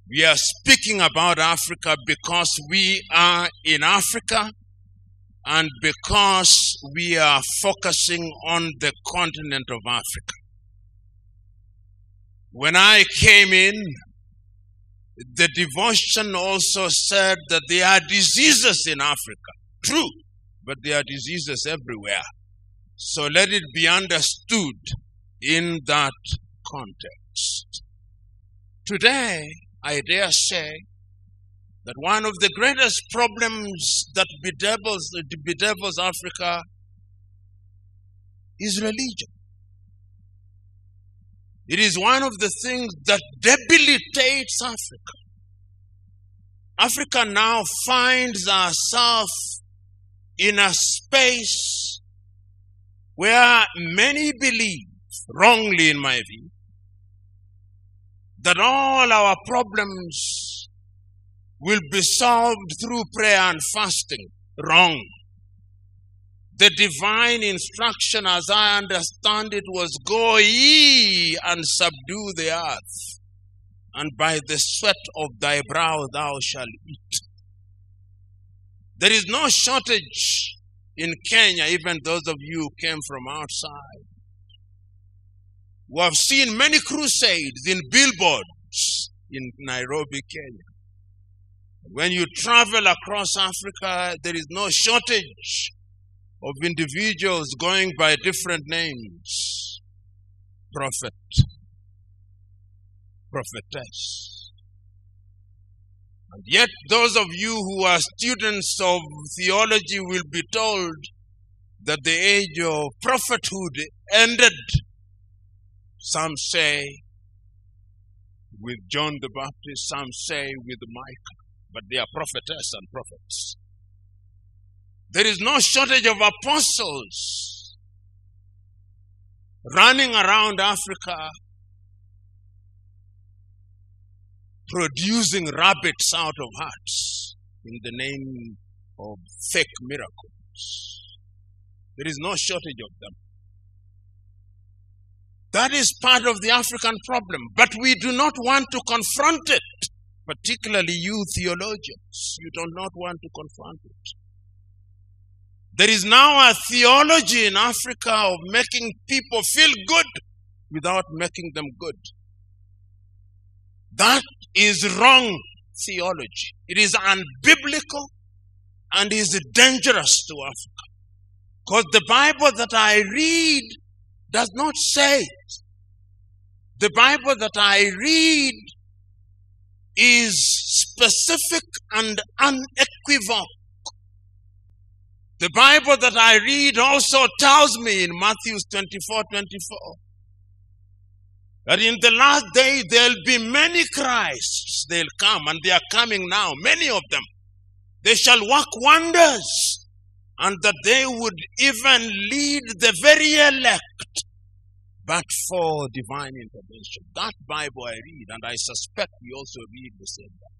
We are speaking about Africa because we are in Africa and because we are focusing on the continent of Africa. When I came in, the devotion also said that there are diseases in Africa. True, but there are diseases everywhere. So let it be understood in that context. Today, I dare say that one of the greatest problems that bedevils Africa is religion. It is one of the things that debilitates Africa. Africa now finds ourselves in a space where many believe, wrongly in my view, that all our problems will be solved through prayer and fasting. Wrong. The divine instruction, as I understand it, was go ye and subdue the earth, and by the sweat of thy brow thou shalt eat. There is no shortage in Kenya, even those of you who came from outside, who have seen many crusades in billboards in Nairobi, Kenya. When you travel across Africa, there is no shortage of individuals going by different names. Prophet, prophetess. And yet those of you who are students of theology will be told that the age of prophethood ended, some say with John the Baptist, some say with Micah, but they are prophetess and prophets. There is no shortage of apostles running around Africa producing rabbits out of hats in the name of fake miracles. There is no shortage of them. That is part of the African problem, but we do not want to confront it, particularly you theologians. You do not want to confront it. There is now a theology in Africa of making people feel good without making them good. That is wrong theology. It is unbiblical and is dangerous to Africa. Because the Bible that I read does not say it. The Bible that I read is specific and unequivocal. The Bible that I read also tells me in Matthew 24:24 that in the last day there'll be many Christs. They'll come, and they are coming now, many of them. They shall work wonders, and that they would even lead the very elect, but for divine intervention. That Bible I read, and I suspect we also read the same Bible.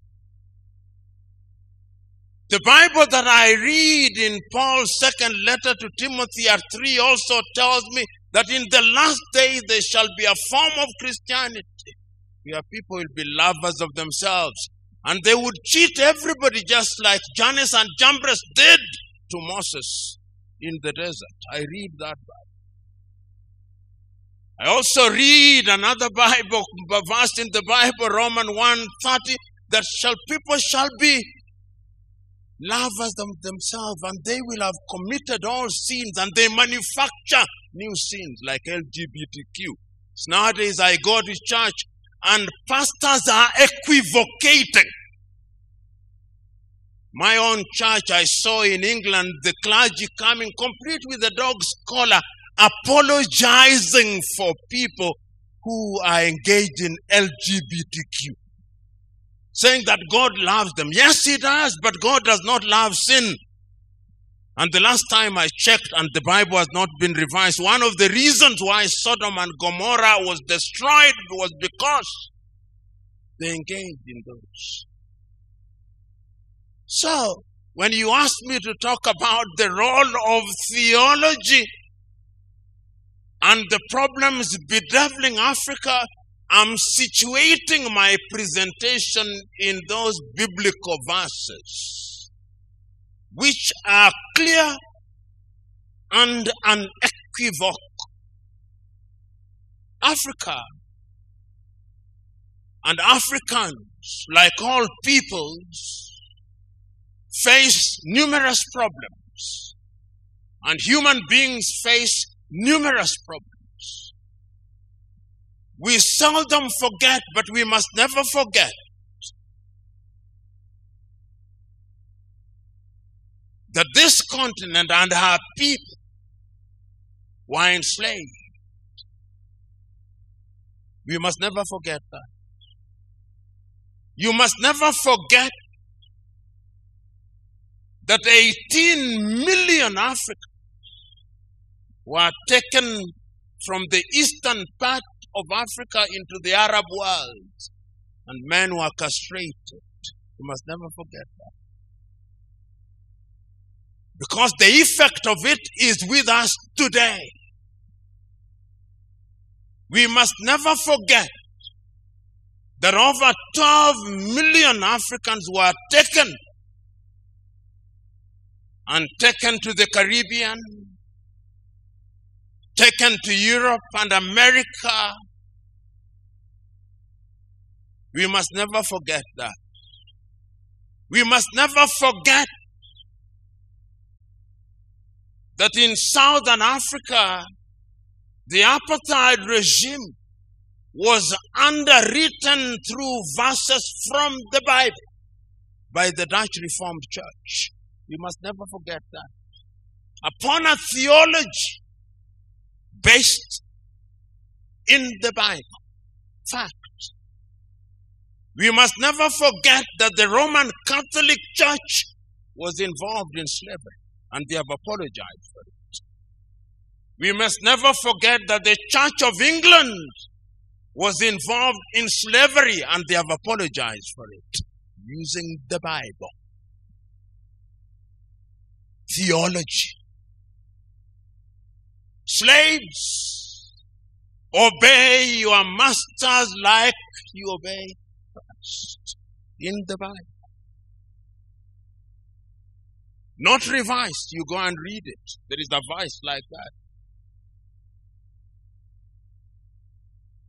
The Bible that I read in Paul's second letter to Timothy at 3 also tells me that in the last day there shall be a form of Christianity where people will be lovers of themselves, and they would cheat everybody just like Jannes and Jambres did to Moses in the desert. I read that Bible. I also read another Bible verse in the Bible, Romans 1:30, that people shall be lovers of themselves, and they will have committed all sins, and they manufacture new sins like LGBTQ. So nowadays I go to church and pastors are equivocating. My own church, I saw in England the clergy coming complete with a dog's collar, apologizing for people who are engaged in LGBTQ. Saying that God loves them. Yes, He does, but God does not love sin. And the last time I checked, and the Bible has not been revised, one of the reasons why Sodom and Gomorrah was destroyed was because they engaged in those. So, when you ask me to talk about the role of theology and the problems bedeviling Africa, I'm situating my presentation in those biblical verses, which are clear and unequivocal. Africa and Africans, like all peoples, face numerous problems, and human beings face numerous problems. We seldom forget, but we must never forget that this continent and our people were enslaved. We must never forget that. You must never forget that 18 million Africans were taken from the eastern part of Africa into the Arab world, and men were castrated. You must never forget that. Because the effect of it is with us today. We must never forget that over 12 million Africans were taken to the Caribbean, taken to Europe and America. We must never forget that. We must never forget that in Southern Africa, the apartheid regime was underwritten through verses from the Bible by the Dutch Reformed Church. We must never forget that. Upon a theology based in the Bible. Fact. We must never forget that the Roman Catholic Church was involved in slavery, and they have apologized for it. We must never forget that the Church of England was involved in slavery, and they have apologized for it, using the Bible. Theology. Slaves, obey your masters like you obey Christ. In the Bible. Not revised. You go and read it. There is a verse like that.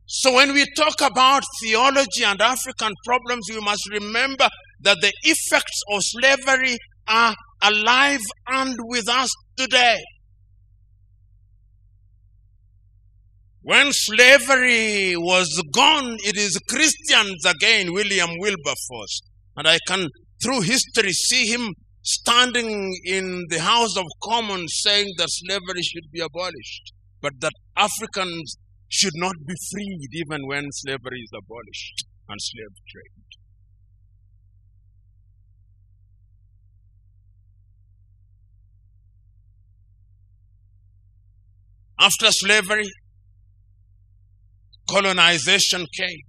So when we talk about theology and African problems, we must remember that the effects of slavery are alive and with us today. When slavery was gone, it is Christians again, William Wilberforce. And I can, through history, see him standing in the House of Commons saying that slavery should be abolished, but that Africans should not be freed even when slavery is abolished and slave trade. After slavery, colonization came.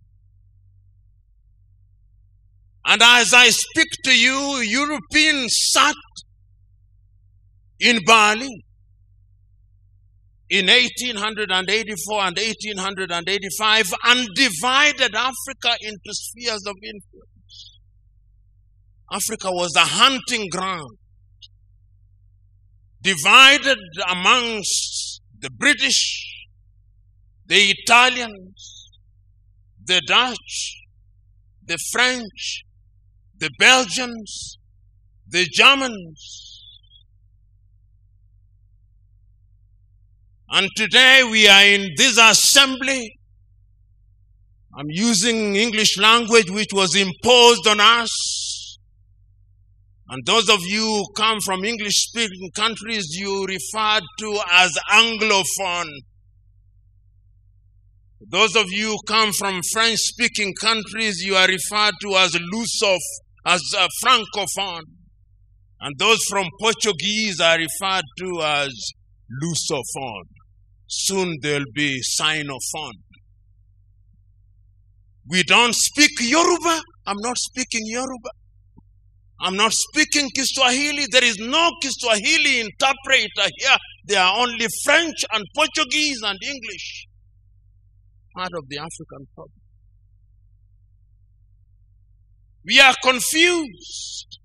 And as I speak to you, Europeans sat in Berlin in 1884 and 1885 and divided Africa into spheres of influence. Africa was a hunting ground, divided amongst the British, the Italians, the Dutch, the French, the Belgians, the Germans. And today we are in this assembly. I'm using English language which was imposed on us. And those of you who come from English-speaking countries, you refer to as Anglophone. Those of you who come from French-speaking countries, you are referred to as Francophone. And those from Portuguese are referred to as Lusophone. Soon there'll be Sinophone. We don't speak Yoruba. I'm not speaking Yoruba. I'm not speaking Kiswahili. There is no Kiswahili interpreter here. There are only French and Portuguese and English. Part of the African problem. We are confused.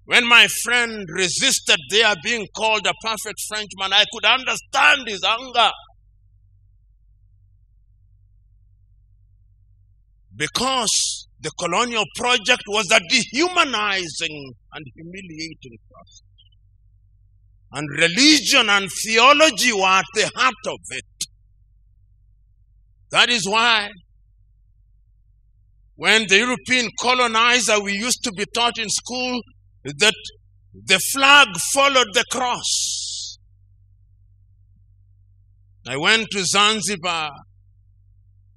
When my friend resisted their being called a perfect Frenchman, I could understand his anger. Because the colonial project was a dehumanizing and humiliating process. And religion and theology were at the heart of it. That is why when the European colonizer, we used to be taught in school that the flag followed the cross. I went to Zanzibar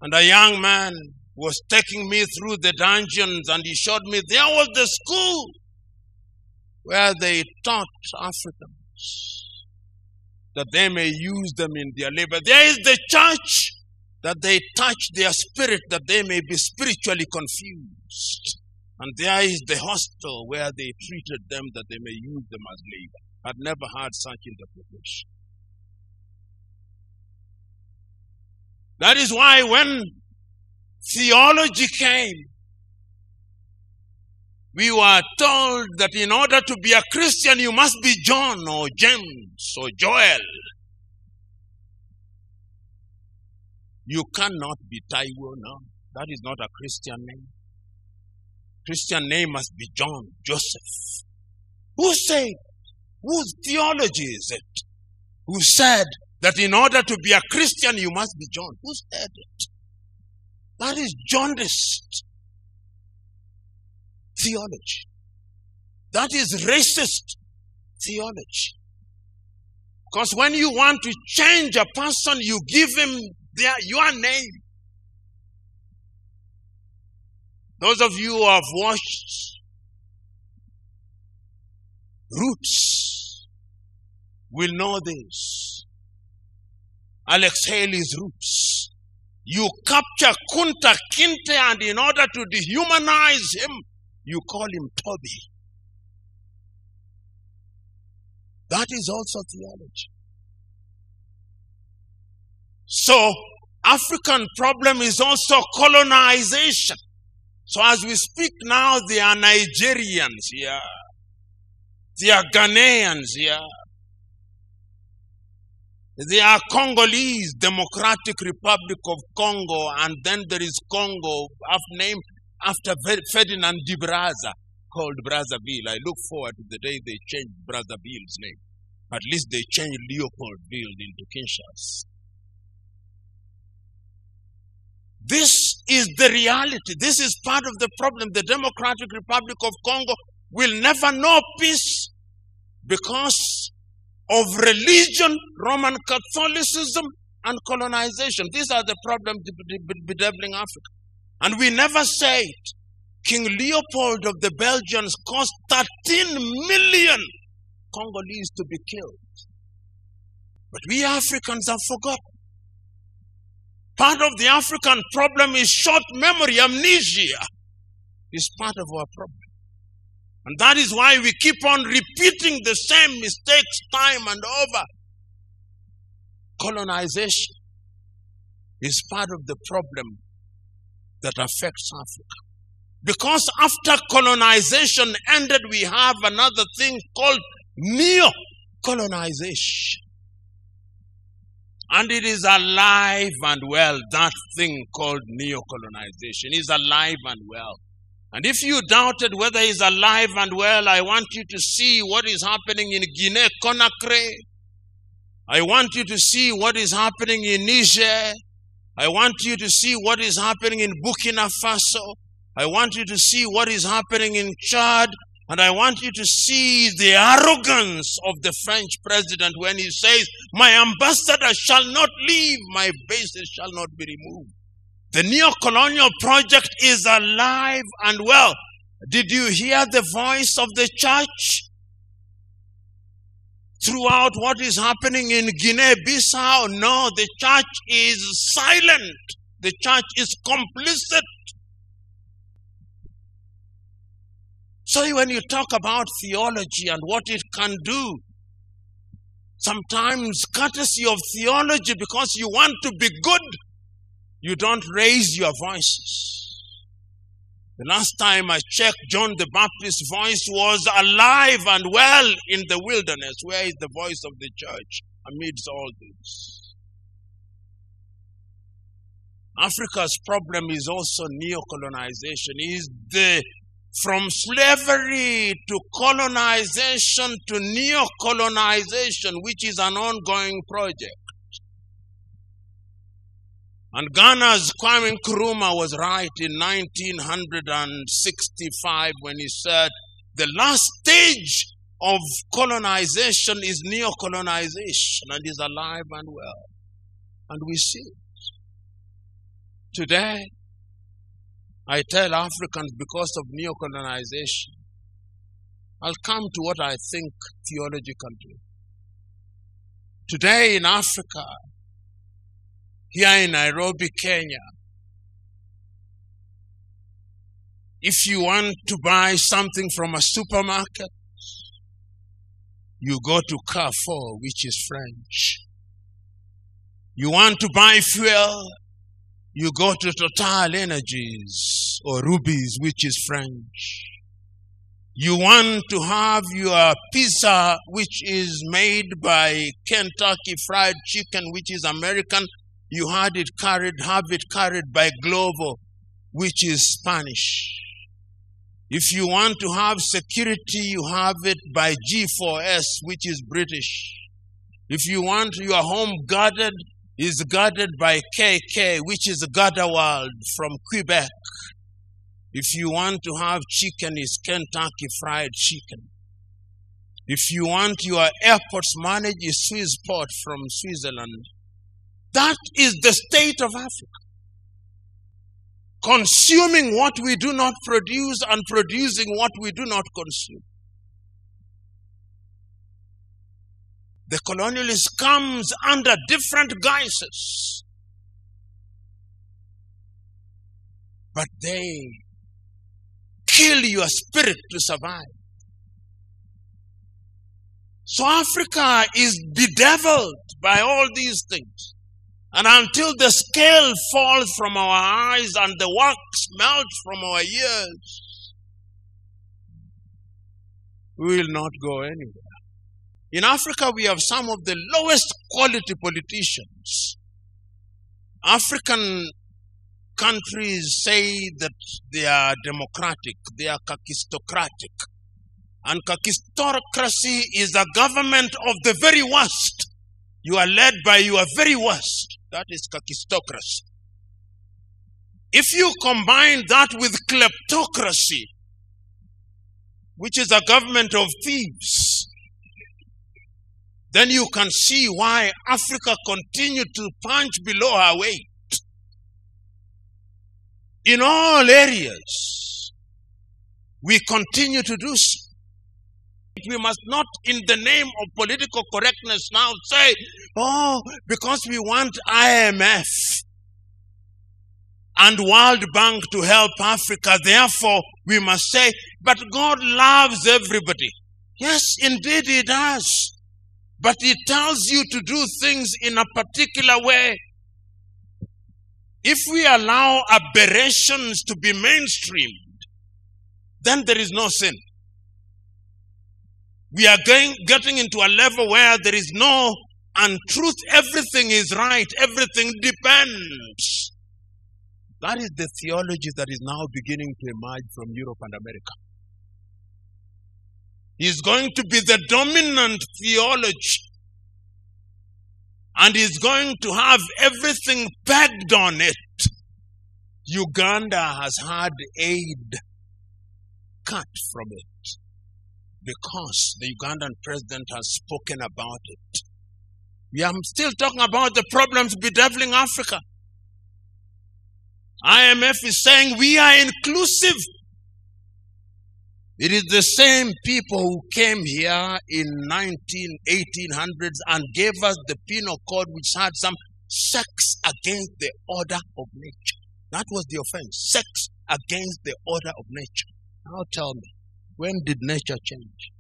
and a young man was taking me through the dungeons and he showed me there was the school where they taught Africans that they may use them in their labor. There is the church that they touch their spirit that they may be spiritually confused. And there is the hostel where they treated them that they may use them as labor. I'd never heard such interpretation. That is why when theology came, we were told that in order to be a Christian, you must be John or James or Joel. You cannot be Taiwo now. That is not a Christian name. Christian name must be John, Joseph. Who said? Whose theology is it? Who said that in order to be a Christian, you must be John? Who said it? That is jaundiced theology. That is racist theology. Because when you want to change a person, you give him your name. Those of you who have watched Roots will know this. Alex Haley's Roots. You capture Kunta Kinte and in order to dehumanize him, you call him Toby. That is also theology. So, African problem is also colonization. So as we speak now, there are Nigerians here. There are Ghanaians here. There are Congolese, Democratic Republic of Congo, and then there is Congo, named after Ferdinand de Brazza, called Brazzaville. I look forward to the day they change Brazzaville's name. At least they change Leopoldville into Kinshasa. This is the reality. This is part of the problem. The Democratic Republic of Congo will never know peace because of religion, Roman Catholicism, and colonization. These are the problems bedeviling Africa. And we never say it. King Leopold of the Belgians caused 13 million Congolese to be killed. But we Africans have forgotten. Part of the African problem is short memory, amnesia is part of our problem. And that is why we keep on repeating the same mistakes time and over. Colonization is part of the problem that affects Africa. Because after colonization ended, we have another thing called neo-colonization. And it is alive and well. That thing called neo-colonization is alive and well. And if you doubted whether it's alive and well, I want you to see what is happening in Guinea-Conakry. I want you to see what is happening in Niger. I want you to see what is happening in Burkina Faso. I want you to see what is happening in Chad. And I want you to see the arrogance of the French president when he says, my ambassador shall not leave, my bases shall not be removed. The neo-colonial project is alive and well. Did you hear the voice of the church throughout what is happening in Guinea-Bissau? No, the church is silent. The church is complicit. So when you talk about theology and what it can do, sometimes courtesy of theology, because you want to be good, you don't raise your voices. The last time I checked, John the Baptist's voice was alive and well in the wilderness. Where is the voice of the church amidst all this? Africa's problem is also neo-colonization. From slavery to colonization to neo-colonization, which is an ongoing project. And Ghana's Kwame Nkrumah was right in 1965 when he said, the last stage of colonization is neo-colonization, and is alive and well. And we see it. Today, I tell Africans, because of neo-colonization, I'll come to what I think theology can do. Today in Africa, here in Nairobi, Kenya, if you want to buy something from a supermarket, you go to Carrefour, which is French. You want to buy fuel, you go to Total Energies or Rubies, which is French. You want to have your pizza, which is made by Kentucky Fried Chicken, which is American. You have it carried by Glovo, which is Spanish. If you want to have security, you have it by G4S, which is British. If you want your home guarded, is guarded by KK, which is Gardewald from Quebec. If you want to have chicken, it's Kentucky Fried Chicken. If you want your airports managed, it's Swissport from Switzerland. That is the state of Africa. Consuming what we do not produce and producing what we do not consume. The colonialist comes under different guises. But they kill your spirit to survive. So Africa is bedeviled by all these things. And until the scale falls from our eyes and the wax melts from our ears, we will not go anywhere. In Africa, we have some of the lowest quality politicians. African countries say that they are democratic, they are kakistocratic. And kakistocracy is a government of the very worst. You are led by your very worst. That is kakistocracy. If you combine that with kleptocracy, which is a government of thieves, then you can see why Africa continued to punch below her weight. In all areas, we continue to do so. We must not, in the name of political correctness, now say, oh, because we want IMF and World Bank to help Africa, therefore we must say, but God loves everybody. Yes, indeed He does. But He tells you to do things in a particular way. If we allow aberrations to be mainstreamed, then there is no sin. We are getting into a level where there is no untruth. Everything is right. Everything depends. That is the theology that is now beginning to emerge from Europe and America. Is going to be the dominant theology. And is going to have everything pegged on it. Uganda has had aid cut from it because the Ugandan president has spoken about it. We are still talking about the problems bedeviling Africa. IMF is saying we are inclusive. It is the same people who came here in 1800s and gave us the penal code, which had some sex against the order of nature. That was the offense. Sex against the order of nature. Now tell me, when did nature change?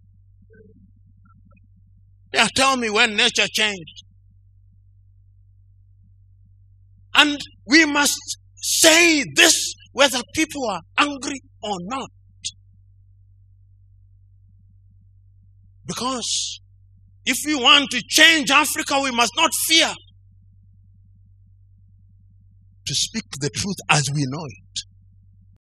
Yeah, tell me when nature changed. And we must say this whether people are angry or not. Because if we want to change Africa, we must not fear to speak the truth as we know it.